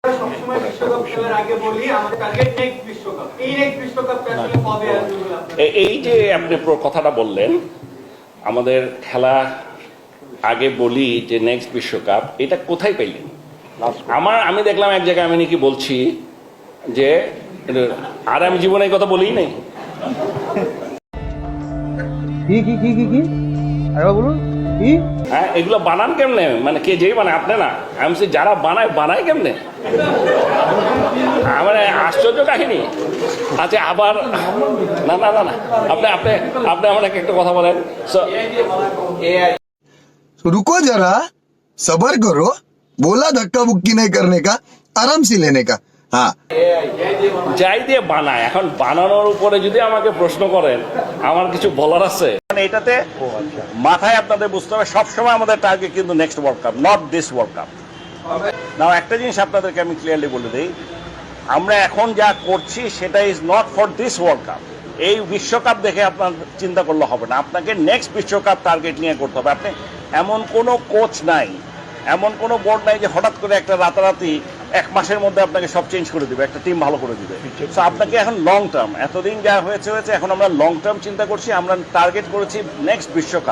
সবসময় বিশ্বকাপ খেলার আগে বলি আমাদের টার্গেট নেক্সট বিশ্বকাপ। এই নেক্সট বিশ্বকাপটা আসলে কবে আসবে বলে আপনারা? এই যে আপনি কথাটা বললেন, আমাদের খেলা আগে বলি যে নেক্সট বিশ্বকাপ, এটা কোথায় পেলেন? আমি দেখলাম এক জায়গায় আমি নাকি বলছি যে আর আমি জীবনে এই কথা বলি নাই। কি কি কি কি কি আরেকবার বলুন কি? হ্যাঁ, এগুলো বানান কেমনে? মানে কে যেই বানায়, আপনি না? আমি বলছি যারা বানায় কেমনে? মানে আশ্চর্য কাহিনী। আচ্ছা, আবার না না না না, আপনি আপনি আপনি আমাকে একটা কথা বলেন। तो रुको जरा सबर करो, बोला धक्का बुक्की नहीं करने का, आराम से लेने का। हाँ, যাই দিয়ে বানায়, এখন বানানোর উপরে যদি আমাকে প্রশ্ন করেন, আমার কিছু বলার আছে? মানে এটাতে মাথায় আপনাদের বুঝতে হবে সবসময় আমাদের টার্গেট কিন্তু next world cup, not this world cup. Now একটা জিনিস আপনাদেরকে আমি ক্লিয়ারলি বলে দিই, আমরা এখন যা করছি সেটা is not for this world cup. এই বিশ্বকাপ দেখে আপনার চিন্তা করলে হবে না, আপনাকে নেক্সট বিশ্বকাপ টার্গেট নিয়ে করতে হবে। আপনি এমন কোনো কোচ নাই, এমন কোনো বোর্ড নাই যে হঠাৎ করে একটা রাতারাতি এক মাসের মধ্যে আপনাকে সব চেঞ্জ করে দিবে, একটা টিম ভালো করে দিবে। সো আপনাকে এখন লং টার্ম, এতদিন যা হয়েছে, এখন আমরা লং টার্ম চিন্তা করছি, আমরা টার্গেট করেছি নেক্সট বিশ্বকাপ।